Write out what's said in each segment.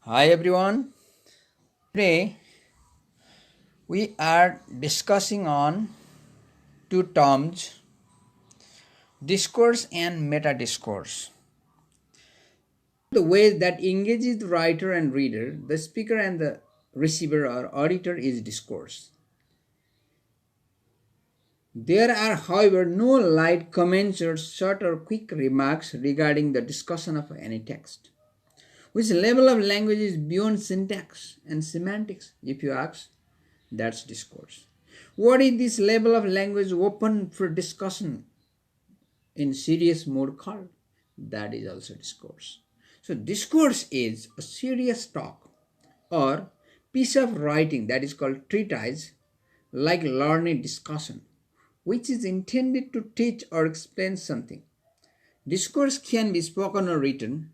Hi everyone. Today we are discussing on two terms, discourse and metadiscourse. The ways that engages the writer and reader, the speaker and the receiver or auditor is discourse. There are, however, no light comments or short or quick remarks regarding the discussion of any text. Which level of language is beyond syntax and semantics, if you ask? That's discourse. What is this level of language open for discussion in serious mode called? That is also discourse. So discourse is a serious talk or piece of writing that is called treatise, like learned discussion, which is intended to teach or explain something. Discourse can be spoken or written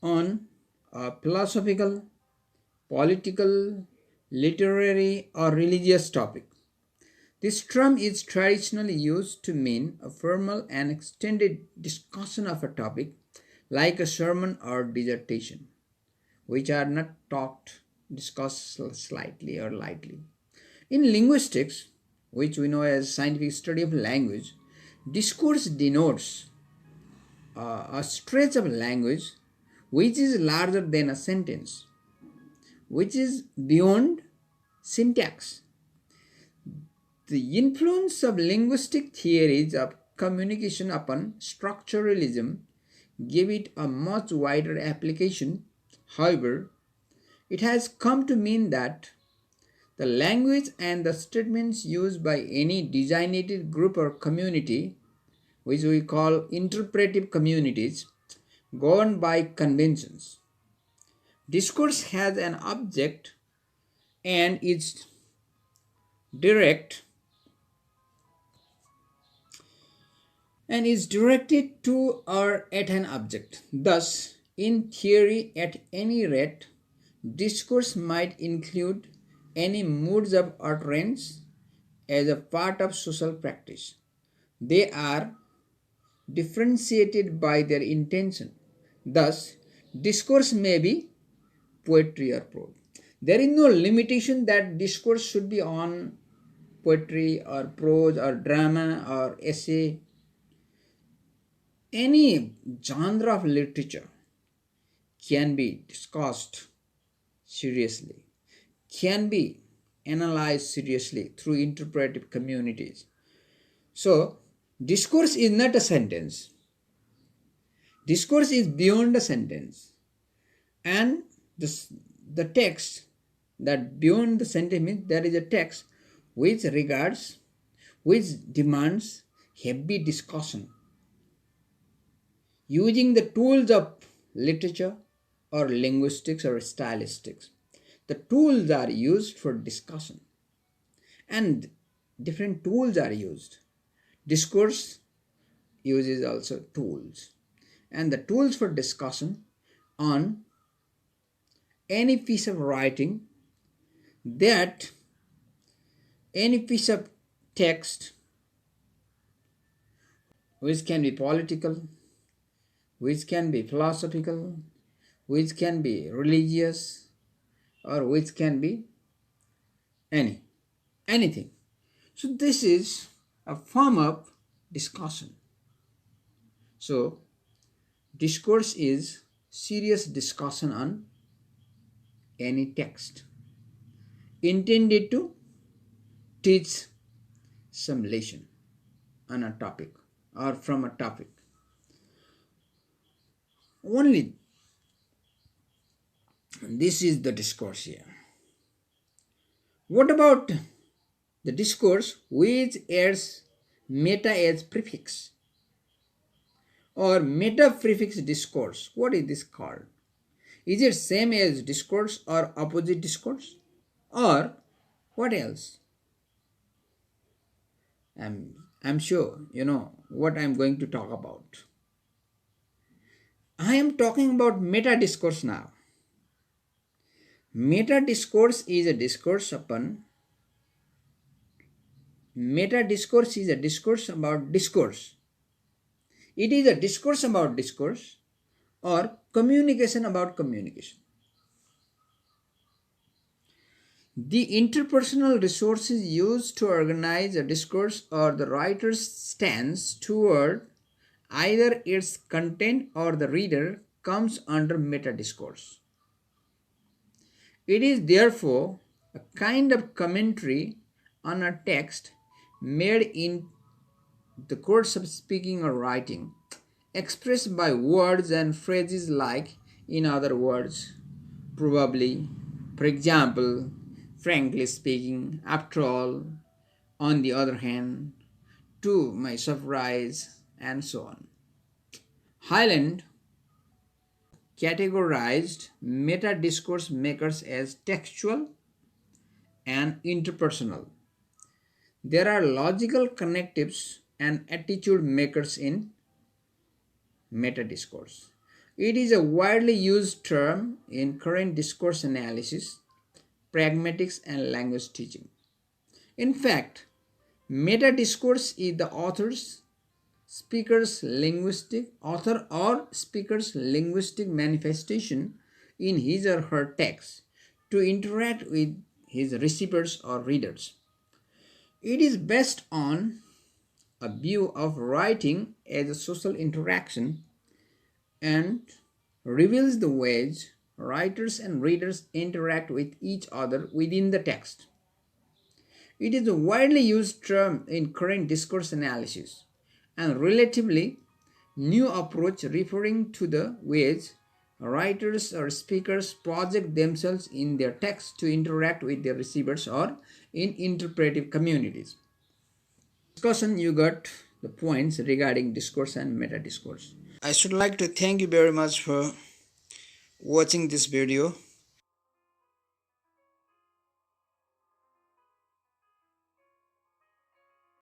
on a philosophical, political, literary, or religious topic. This term is traditionally used to mean a formal and extended discussion of a topic, like a sermon or dissertation, which are not discussed slightly or lightly. In linguistics, which we know as scientific study of language, discourse denotes a stretch of language which is larger than a sentence, which is beyond syntax. The influence of linguistic theories of communication upon structuralism gave it a much wider application. However, it has come to mean that the language and the statements used by any designated group or community, which we call interpretive communities, governed by conventions. Discourse has an object and is direct and is directed to or at an object. Thus, in theory, at any rate, discourse might include any moods of utterance as a part of social practice. They are differentiated by their intention. Thus, discourse may be poetry or prose. There is no limitation that discourse should be on poetry or prose or drama or essay. Any genre of literature can be discussed seriously, can be analyzed seriously through interpretive communities. So, discourse is not a sentence. Discourse is beyond a sentence. And the text that beyond the sentence means there is a text which demands heavy discussion using the tools of literature or linguistics or stylistics. The tools are used for discussion and different tools are used. Discourse uses also tools, and the tools for discussion on any piece of writing, that any piece of text which can be political, which can be philosophical, which can be religious, or which can be anything. So this is a form of discussion. So discourse is serious discussion on any text intended to teach some lesson on a topic or from a topic. Only this is the discourse here. What about the discourse which adds meta as prefix or meta prefix discourse? What is this called? Is it same as discourse or opposite discourse, or what else? I'm sure you know what I'm going to talk about. I am talking about meta discourse now. Meta discourse is a discourse upon Meta discourse is a discourse about discourse. It is a discourse about discourse or Communication about communication. The interpersonal resources used to organize a discourse or the writer's stance toward either its content or the reader comes under meta-discourse. It is therefore a kind of commentary on a text made in the course of speaking or writing, expressed by words and phrases like, in other words, probably, for example, frankly speaking, after all, on the other hand, to my surprise, and so on. Hyland categorized meta discourse makers as textual and interpersonal. There are logical connectives and attitude makers in meta discourse. It is a widely used term in current discourse analysis, pragmatics, and language teaching. In fact, meta discourse is the author or speaker's linguistic manifestation in his or her text to interact with his receivers or readers. It is based on a view of writing as a social interaction and reveals the ways writers and readers interact with each other within the text. It is a widely used term in current discourse analysis and relatively new approach referring to the ways writers or speakers project themselves in their text to interact with their receivers or in interpretive communities. Discussion, you got the points regarding discourse and meta discourse. I should like to thank you very much for watching this video.